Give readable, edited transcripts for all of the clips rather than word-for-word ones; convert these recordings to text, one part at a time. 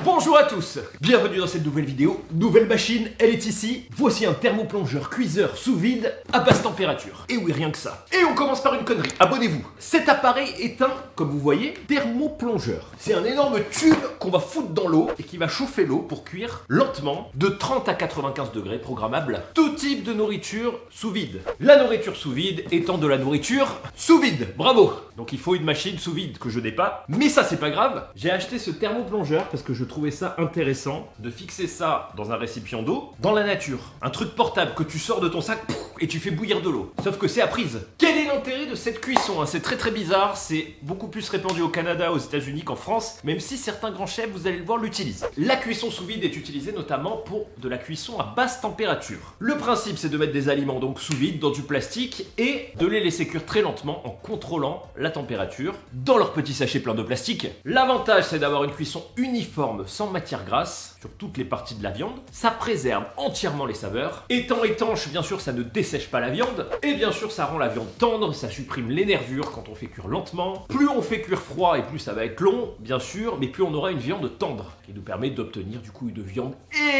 Bonjour à tous, bienvenue dans cette nouvelle vidéo. Nouvelle machine, elle est ici. Voici un thermoplongeur cuiseur sous vide à basse température. Et oui, rien que ça. Et on commence par une connerie, abonnez-vous. Cet appareil est un, comme vous voyez, thermoplongeur. C'est un énorme tube qu'on va foutre dans l'eau et qui va chauffer l'eau pour cuire lentement de 30 à 95 degrés programmable tout type de nourriture sous vide. La nourriture sous vide étant de la nourriture sous vide. Bravo. Donc il faut une machine sous vide que je n'ai pas. Mais ça c'est pas grave. J'ai acheté ce thermoplongeur parce que je trouvais ça intéressant de fixer ça dans un récipient d'eau dans la nature. Un truc portable que tu sors de ton sac et tu fais bouillir de l'eau. Sauf que c'est à prise. Quel est l'intérêt de cette cuisson hein? C'est très bizarre. C'est beaucoup plus répandu au Canada, aux États-Unis qu'en France, même si certains grands chefs, vous allez le voir, l'utilisent. La cuisson sous vide est utilisée notamment pour de la cuisson à basse température. Le principe c'est de mettre des aliments donc sous vide dans du plastique et de les laisser cuire très lentement en contrôlant la température dans leur petit sachet plein de plastique. L'avantage c'est d'avoir une cuisson uniforme sans matière grasse sur toutes les parties de la viande. Ça préserve entièrement les saveurs. Étant étanche, bien sûr ça ne dessèche pas la viande et bien sûr ça rend la viande tendre, ça supprime les nervures quand on fait cuire lentement. Plus on fait cuire froid et plus ça va être long bien sûr, mais plus on aura une viande tendre qui nous permet d'obtenir du coup une viande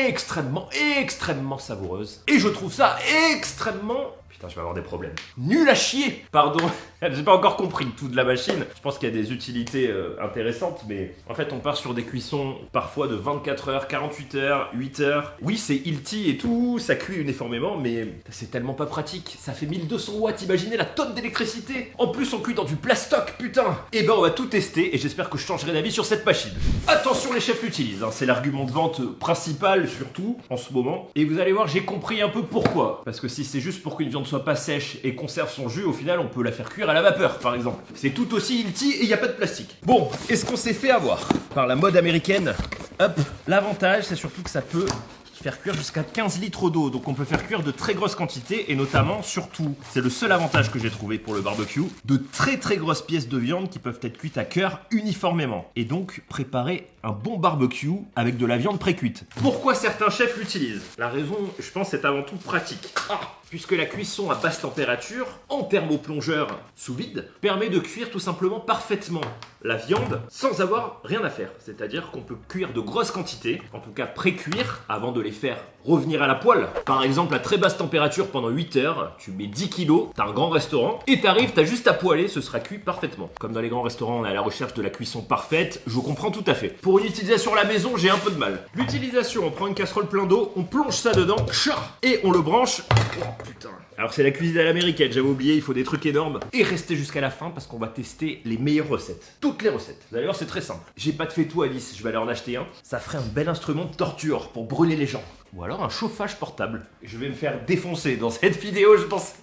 extrêmement savoureuse. Et je trouve ça extrêmement... Putain, je vais avoir des problèmes. Nul à chier. Pardon, j'ai pas encore compris tout de la machine. Je pense qu'il y a des utilités intéressantes, mais en fait, on part sur des cuissons parfois de 24 heures, 48 heures, 8 heures. Oui, c'est Hilti et tout, ça cuit uniformément, mais c'est tellement pas pratique. Ça fait 1200 watts, imaginez la tonne d'électricité. En plus, on cuit dans du plastoc, putain. Et ben, on va tout tester et j'espère que je changerai d'avis sur cette machine. Attention, les chefs l'utilisent, hein. C'est l'argument de vente principal, surtout, en ce moment. Et vous allez voir, j'ai compris un peu pourquoi. Parce que si c'est juste pour qu'une viande soit pas sèche et conserve son jus, au final on peut la faire cuire à la vapeur par exemple. C'est tout aussi Hilti et il n'y a pas de plastique. Bon, est-ce qu'on s'est fait avoir par la mode américaine? Hop, l'avantage c'est surtout que ça peut faire cuire jusqu'à 15 litres d'eau, donc on peut faire cuire de très grosses quantités et notamment, surtout, c'est le seul avantage que j'ai trouvé pour le barbecue, de très grosses pièces de viande qui peuvent être cuites à cœur uniformément et donc préparer un bon barbecue avec de la viande pré-cuite. Pourquoi certains chefs l'utilisent? La raison, je pense, c'est avant tout pratique. Puisque la cuisson à basse température, en thermoplongeur sous vide, permet de cuire tout simplement parfaitement la viande sans avoir rien à faire. C'est-à-dire qu'on peut cuire de grosses quantités, en tout cas pré-cuire, avant de les faire revenir à la poêle. Par exemple, à très basse température pendant 8 heures, tu mets 10 kilos, t'as un grand restaurant, et t'as juste à poêler, ce sera cuit parfaitement. Comme dans les grands restaurants, on est à la recherche de la cuisson parfaite, je comprends tout à fait. Pour une utilisation à la maison, j'ai un peu de mal. L'utilisation, on prend une casserole plein d'eau, on plonge ça dedans, et on le branche. Oh putain. Alors c'est la cuisine à l'américaine, j'avais oublié, il faut des trucs énormes. Et restez jusqu'à la fin parce qu'on va tester les meilleures recettes. Toutes les recettes. Vous allez voir, c'est très simple. J'ai pas de faitout à Alice, je vais aller en acheter un. Ça ferait un bel instrument de torture pour brûler les gens. Ou alors un chauffage portable. Je vais me faire défoncer dans cette vidéo, je pense,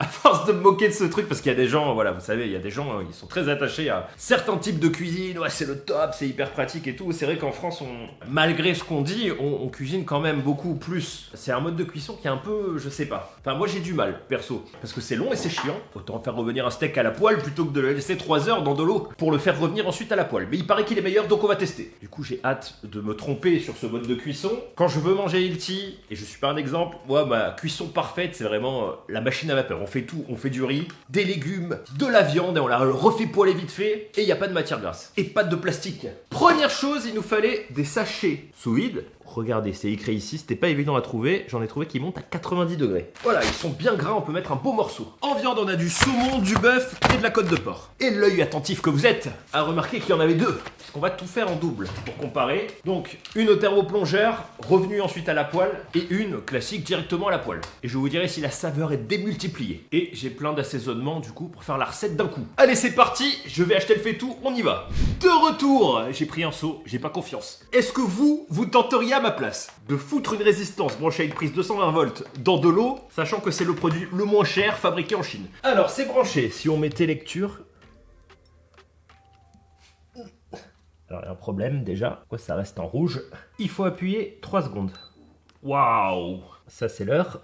à force de me moquer de ce truc, parce qu'il y a des gens, voilà, vous savez, il y a des gens, ils sont très attachés à certains types de cuisine, ouais, c'est le top, c'est hyper pratique et tout. C'est vrai qu'en France, malgré ce qu'on dit, on cuisine quand même beaucoup plus. C'est un mode de cuisson qui est un peu, je sais pas. Enfin, moi j'ai du mal, perso, parce que c'est long et c'est chiant. Autant faire revenir un steak à la poêle plutôt que de le laisser 3 heures dans de l'eau pour le faire revenir ensuite à la poêle. Mais il paraît qu'il est meilleur, donc on va tester. Du coup, j'ai hâte de me tromper sur ce mode de cuisson. Quand je veux manger Hilti, et je suis pas un exemple, moi ma cuisson parfaite c'est vraiment la machine à vapeur. On fait tout, on fait du riz, des légumes, de la viande et on la refait poêler vite fait et il n'y a pas de matière grasse et pas de plastique. Première chose, il nous fallait des sachets sous vide. Regardez, c'est écrit ici, c'était pas évident à trouver, j'en ai trouvé qui montent à 90 degrés. Voilà, ils sont bien gras, on peut mettre un beau morceau. En viande, on a du saumon, du bœuf et de la côte de porc. Et l'œil attentif que vous êtes a remarqué qu'il y en avait deux, parce qu'on va tout faire en double pour comparer. Donc, une au thermoplongeur, revenue ensuite à la poêle, et une classique directement à la poêle. Et je vous dirai si la saveur est démultipliée. Et j'ai plein d'assaisonnements du coup pour faire la recette d'un coup. Allez, c'est parti, je vais acheter le faitout, on y va. De retour, j'ai pris un seau, j'ai pas confiance. Est-ce que vous tenteriez à ma place de foutre une résistance branchée à une prise 220 volts dans de l'eau, sachant que c'est le produit le moins cher fabriqué en Chine? Alors c'est branché, si on mettait lecture... Alors il y a un problème déjà, pourquoi ça reste en rouge? Il faut appuyer 3 secondes. Waouh! Ça c'est l'heure.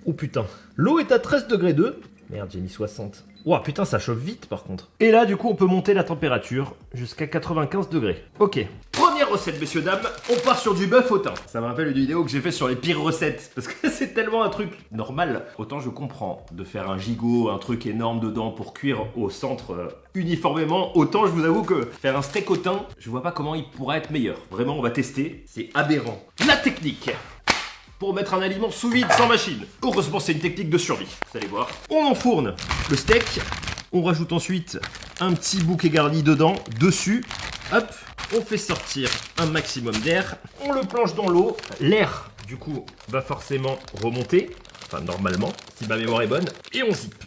Oh putain, l'eau est à 13 degrés 2. Merde, j'ai mis 60. Ouah, putain, ça chauffe vite par contre. Et là, du coup, on peut monter la température jusqu'à 95 degrés. Ok. Première recette, messieurs, dames. On part sur du bœuf au thym. Ça me rappelle une vidéo que j'ai fait sur les pires recettes. Parce que c'est tellement un truc normal. Autant je comprends de faire un gigot, un truc énorme dedans pour cuire au centre uniformément. Autant je vous avoue que faire un steak au thym, je vois pas comment il pourrait être meilleur. Vraiment, on va tester. C'est aberrant. La technique pour mettre un aliment sous vide sans machine. Heureusement, c'est une technique de survie. Vous allez voir. On enfourne le steak. On rajoute ensuite un petit bouquet garni dedans, dessus. Hop, on fait sortir un maximum d'air. On le plonge dans l'eau. L'air, du coup, va forcément remonter. Enfin, normalement, si ma mémoire est bonne. Et on zippe.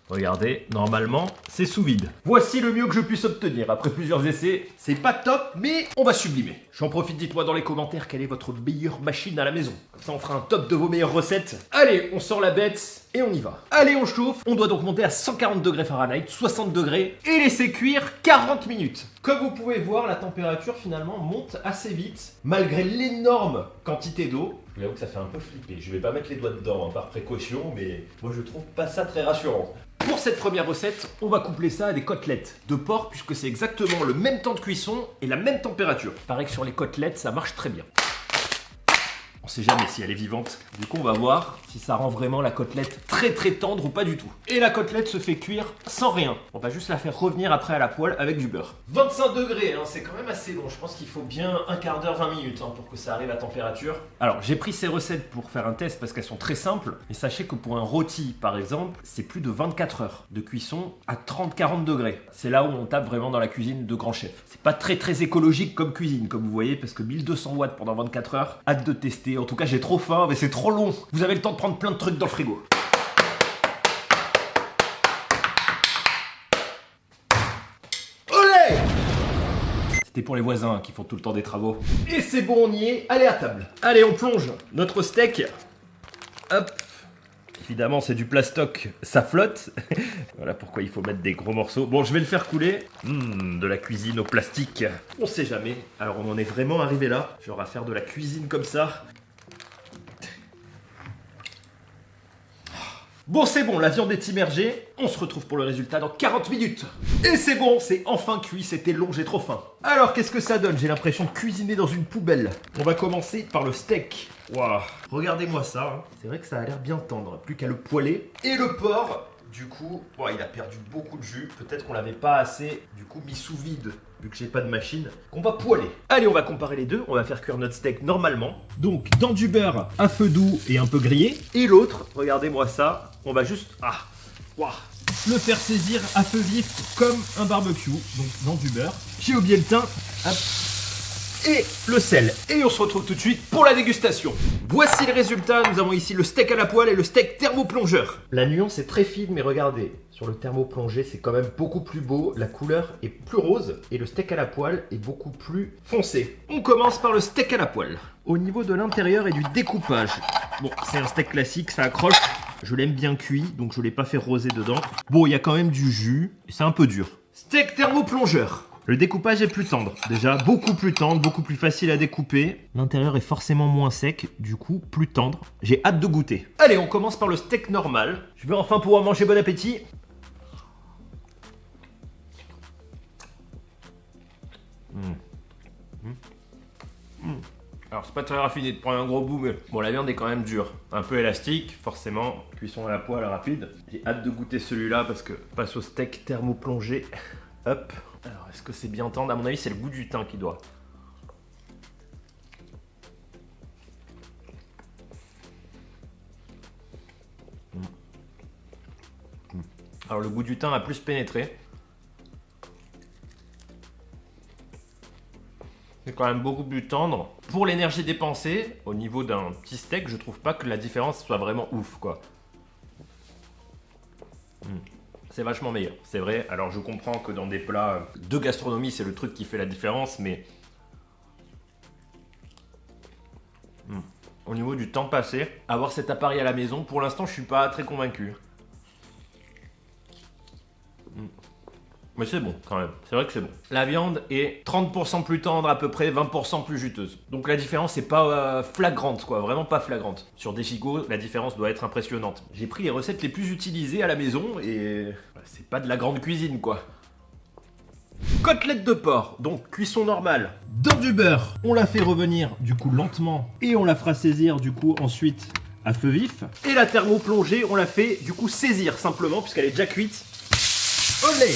Regardez, normalement, c'est sous vide. Voici le mieux que je puisse obtenir. Après plusieurs essais, c'est pas top, mais on va sublimer. J'en profite, dites-moi dans les commentaires quelle est votre meilleure machine à la maison. Comme ça, on fera un top de vos meilleures recettes. Allez, on sort la bête et on y va. Allez, on chauffe. On doit donc monter à 140 degrés Fahrenheit, 60 degrés, et laisser cuire 40 minutes. Comme vous pouvez voir, la température finalement monte assez vite, malgré l'énorme quantité d'eau. Je vous avoue que ça fait un peu flipper. Je vais pas mettre les doigts dedans, hein, par précaution, mais moi je trouve pas ça très rassurant. Pour cette première recette, on va coupler ça à des côtelettes de porc puisque c'est exactement le même temps de cuisson et la même température. Il paraît que sur les côtelettes, ça marche très bien. On sait jamais si elle est vivante. Du coup, on va voir si ça rend vraiment la côtelette très tendre ou pas du tout. Et la côtelette se fait cuire sans rien. On va juste la faire revenir après à la poêle avec du beurre. 25 degrés, hein, c'est quand même assez long. Je pense qu'il faut bien un quart d'heure, 20 minutes pour que ça arrive à température. Alors, j'ai pris ces recettes pour faire un test parce qu'elles sont très simples. Mais sachez que pour un rôti, par exemple, c'est plus de 24 heures de cuisson à 30-40 degrés. C'est là où on tape vraiment dans la cuisine de grand chef. C'est pas très écologique comme cuisine, comme vous voyez, parce que 1200 watts pendant 24 heures, hâte de tester. En tout cas, j'ai trop faim, mais c'est trop long. Vous avez le temps de prendre plein de trucs dans le frigo. Olé! C'était pour les voisins qui font tout le temps des travaux. Et c'est bon, on y est. Allez à table. Allez, on plonge notre steak. Hop. Évidemment, c'est du plastoc, ça flotte. Voilà pourquoi il faut mettre des gros morceaux. Bon, je vais le faire couler. De la cuisine au plastique. On sait jamais. Alors, on en est vraiment arrivé là. Genre à faire de la cuisine comme ça. Bon, c'est bon, la viande est immergée. On se retrouve pour le résultat dans 40 minutes. Et c'est bon, c'est enfin cuit, c'était long, j'ai trop faim. Alors, qu'est-ce que ça donne? J'ai l'impression de cuisiner dans une poubelle. On va commencer par le steak. Waouh, regardez-moi ça. Hein. C'est vrai que ça a l'air bien tendre. Plus qu'à le poêler. Et le porc, du coup, il a perdu beaucoup de jus. Peut-être qu'on l'avait pas assez, du coup, mis sous vide. Vu que j'ai pas de machine, qu'on va poêler. Allez, on va comparer les deux. On va faire cuire notre steak normalement. Donc, dans du beurre à feu doux et un peu grillé. Et l'autre, regardez-moi ça. On va juste le faire saisir à feu vif comme un barbecue. Donc, dans du beurre. J'ai oublié le thym. Hop. Et le sel. Et on se retrouve tout de suite pour la dégustation. Voici le résultat. Nous avons ici le steak à la poêle et le steak thermoplongeur. La nuance est très fine, mais regardez. Sur le thermoplongé, c'est quand même beaucoup plus beau. La couleur est plus rose et le steak à la poêle est beaucoup plus foncé. On commence par le steak à la poêle. Au niveau de l'intérieur et du découpage. Bon, c'est un steak classique, ça accroche. Je l'aime bien cuit, donc je ne l'ai pas fait roser dedans. Bon, il y a quand même du jus et c'est un peu dur. Steak thermoplongeur. Le découpage est plus tendre, déjà beaucoup plus tendre, beaucoup plus facile à découper. L'intérieur est forcément moins sec, du coup plus tendre. J'ai hâte de goûter. Allez, on commence par le steak normal. Je vais enfin pouvoir manger, bon appétit. Alors c'est pas très raffiné de prendre un gros bout, mais bon, la viande est quand même dure, un peu élastique, forcément, cuisson à la poêle rapide. J'ai hâte de goûter celui-là parce que passe au steak thermoplongé. Hop. Alors est-ce que c'est bien tendre? À mon avis, c'est le goût du thym qui doit. Alors le goût du thym a plus pénétré. C'est quand même beaucoup plus tendre. Pour l'énergie dépensée, au niveau d'un petit steak, je trouve pas que la différence soit vraiment ouf, quoi. C'est vachement meilleur, c'est vrai. Alors je comprends que dans des plats de gastronomie, c'est le truc qui fait la différence, mais... Au niveau du temps passé, avoir cet appareil à la maison, pour l'instant, je suis pas très convaincu. Mais c'est bon quand même, c'est vrai que c'est bon. La viande est 30% plus tendre, à peu près 20% plus juteuse. Donc la différence n'est pas flagrante, quoi, vraiment pas flagrante. Sur des gigots, la différence doit être impressionnante. J'ai pris les recettes les plus utilisées à la maison et c'est pas de la grande cuisine, quoi. Côtelette de porc, donc cuisson normale. Dans du beurre, on la fait revenir du coup lentement et on la fera saisir du coup ensuite à feu vif. Et la thermoplongée, on la fait du coup saisir simplement puisqu'elle est déjà cuite. Olé!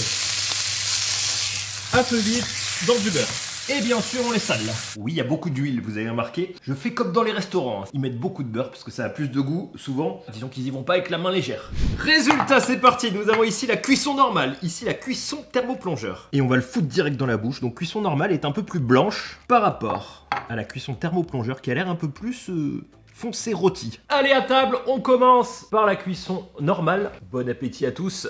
À feu vif, dans du beurre. Et bien sûr, on les sale. Oui, il y a beaucoup d'huile, vous avez remarqué. Je fais comme dans les restaurants. Ils mettent beaucoup de beurre parce que ça a plus de goût. Souvent, disons qu'ils y vont pas avec la main légère. Résultat, c'est parti. Nous avons ici la cuisson normale. Ici, la cuisson thermoplongeur. Et on va le foutre direct dans la bouche. Donc, cuisson normale est un peu plus blanche par rapport à la cuisson thermoplongeur qui a l'air un peu plus foncé rôti. Allez, à table, on commence par la cuisson normale. Bon appétit à tous.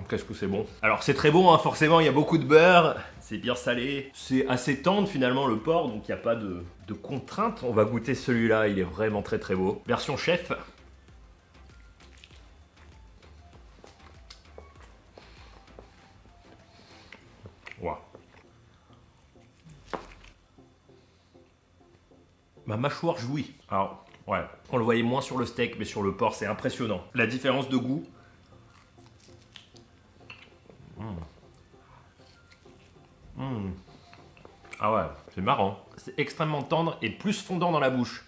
Qu'est-ce que c'est bon. Alors c'est très bon, hein, forcément il y a beaucoup de beurre, c'est bien salé, c'est assez tendre finalement le porc, donc il n'y a pas de contrainte. On va goûter celui-là, il est vraiment très très beau. Version chef. Wow. Ma mâchoire jouit. Alors ouais, on le voyait moins sur le steak, mais sur le porc c'est impressionnant. La différence de goût. Ah ouais, c'est marrant. C'est extrêmement tendre et plus fondant dans la bouche.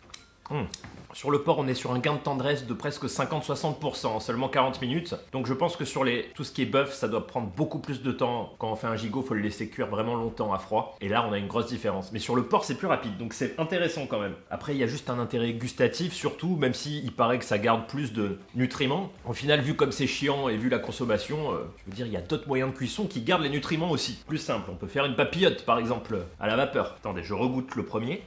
Sur le porc, on est sur un gain de tendresse de presque 50-60% en seulement 40 minutes. Donc je pense que sur tout ce qui est bœuf, ça doit prendre beaucoup plus de temps. Quand on fait un gigot, il faut le laisser cuire vraiment longtemps à froid. Et là, on a une grosse différence. Mais sur le porc, c'est plus rapide, donc c'est intéressant quand même. Après, il y a juste un intérêt gustatif, surtout, même s'il paraît que ça garde plus de nutriments. Au final, vu comme c'est chiant et vu la consommation, je veux dire, il y a d'autres moyens de cuisson qui gardent les nutriments aussi. Plus simple, on peut faire une papillote, par exemple, à la vapeur. Attendez, je regoute le premier.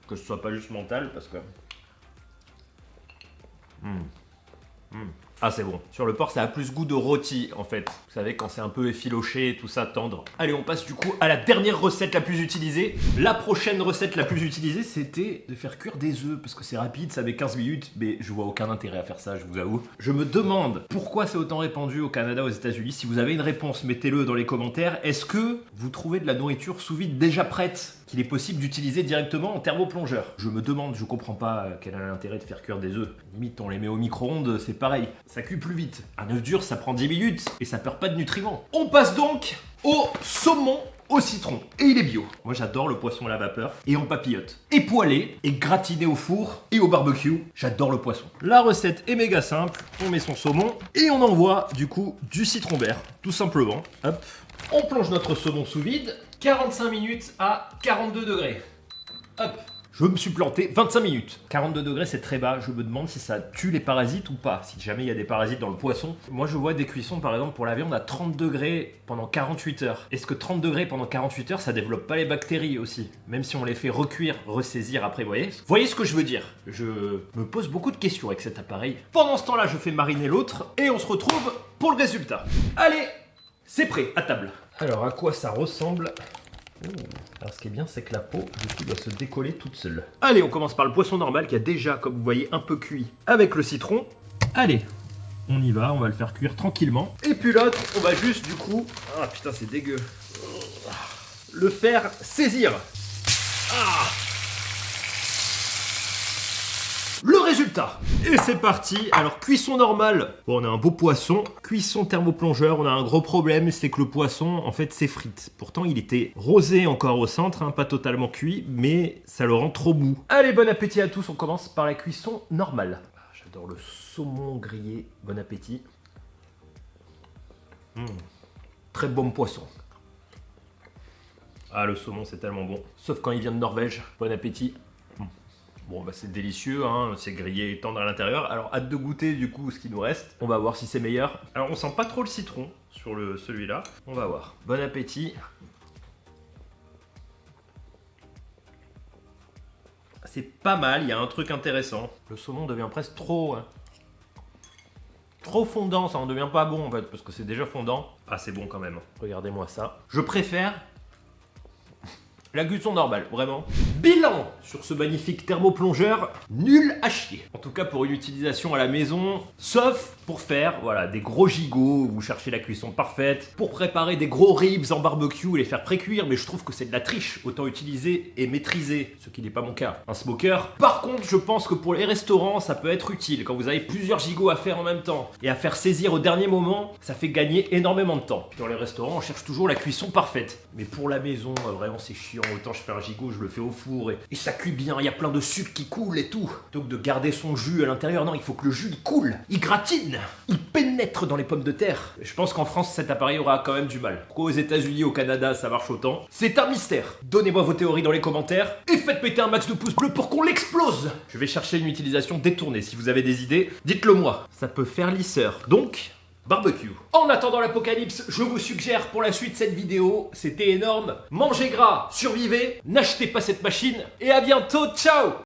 Que ce soit pas juste mental parce que... Ah c'est bon. Sur le porc ça a plus goût de rôti en fait. Vous savez quand c'est un peu effiloché, tout ça tendre. Allez on passe du coup à la dernière recette la plus utilisée. La prochaine recette la plus utilisée c'était de faire cuire des œufs. Parce que c'est rapide, ça met 15 minutes. Mais je vois aucun intérêt à faire ça, je vous avoue. Je me demande pourquoi c'est autant répandu au Canada, aux États-Unis. Si vous avez une réponse, mettez-le dans les commentaires. Est-ce que vous trouvez de la nourriture sous vide déjà prête qu'il est possible d'utiliser directement en thermoplongeur? Je me demande, je comprends pas quel est l'intérêt de faire cuire des œufs. Limite on les met au micro-ondes, c'est pareil. Ça cuit plus vite. Un œuf dur, ça prend 10 minutes et ça perd pas de nutriments. On passe donc au saumon au citron. Et il est bio. Moi j'adore le poisson à la vapeur et en papillote. Et poêlé et gratiné au four et au barbecue. J'adore le poisson. La recette est méga simple. On met son saumon et on envoie du coup du citron vert. Tout simplement. Hop. On plonge notre saumon sous vide. 45 minutes à 42 degrés. Hop. Je me suis planté 25 minutes. 42 degrés, c'est très bas. Je me demande si ça tue les parasites ou pas. Si jamais il y a des parasites dans le poisson. Moi, je vois des cuissons, par exemple, pour la viande à 30 degrés pendant 48 heures. Est-ce que 30 degrés pendant 48 heures, ça développe pas les bactéries aussi? Même si on les fait recuire, ressaisir après, voyez ce que je veux dire? Je me pose beaucoup de questions avec cet appareil. Pendant ce temps-là, je fais mariner l'autre et on se retrouve pour le résultat. Allez, c'est prêt, à table. Alors, à quoi ça ressemble? Alors ce qui est bien c'est que la peau du coup doit se décoller toute seule. Allez on commence par le poisson normal qui a déjà comme vous voyez un peu cuit avec le citron. Allez on y va, on va le faire cuire tranquillement. Et puis l'autre on va juste du coup... Ah putain c'est dégueu. Le faire saisir. Ah le résultat. Et c'est parti. Alors cuisson normale, bon, on a un beau poisson. Cuisson thermoplongeur, on a un gros problème, c'est que le poisson en fait s'effrite. Pourtant il était rosé encore au centre, hein, pas totalement cuit, mais ça le rend trop mou. Allez bon appétit à tous, on commence par la cuisson normale. J'adore le saumon grillé, bon appétit. Très bon poisson. Ah le saumon c'est tellement bon. Sauf quand il vient de Norvège, bon appétit. Bon bah c'est délicieux, hein, c'est grillé et tendre à l'intérieur. Alors hâte de goûter du coup ce qui nous reste. On va voir si c'est meilleur. Alors on sent pas trop le citron sur celui-là. On va voir. Bon appétit. C'est pas mal, il y a un truc intéressant. Le saumon devient presque trop... Trop fondant, ça en devient pas bon en fait, parce que c'est déjà fondant. Ah c'est bon quand même, regardez-moi ça. Je préfère La cuisson normale, vraiment. Bilan sur ce magnifique thermoplongeur, nul à chier. En tout cas pour une utilisation à la maison, sauf pour faire voilà, des gros gigots, vous cherchez la cuisson parfaite, pour préparer des gros ribs en barbecue et les faire pré-cuire, mais je trouve que c'est de la triche, autant utiliser et maîtriser, ce qui n'est pas mon cas, un smoker. Par contre, je pense que pour les restaurants, ça peut être utile, quand vous avez plusieurs gigots à faire en même temps, et à faire saisir au dernier moment, ça fait gagner énormément de temps. Dans les restaurants, on cherche toujours la cuisson parfaite, mais pour la maison, vraiment c'est chiant, autant je fais un gigot, je le fais au four, et ça cuit bien, il y a plein de sucre qui coule et tout. Plutôt que de garder son jus à l'intérieur, non, il faut que le jus il coule, il gratine, il pénètre dans les pommes de terre. Je pense qu'en France, cet appareil aura quand même du mal. Pourquoi aux États-Unis, au Canada, ça marche autant? C'est un mystère. Donnez-moi vos théories dans les commentaires et faites péter un max de pouces bleus pour qu'on l'explose. Je vais chercher une utilisation détournée. Si vous avez des idées, dites-le moi. Ça peut faire lisseur. Donc, barbecue. En attendant l'apocalypse, je vous suggère pour la suite cette vidéo. C'était énorme. Mangez gras, survivez, n'achetez pas cette machine et à bientôt. Ciao!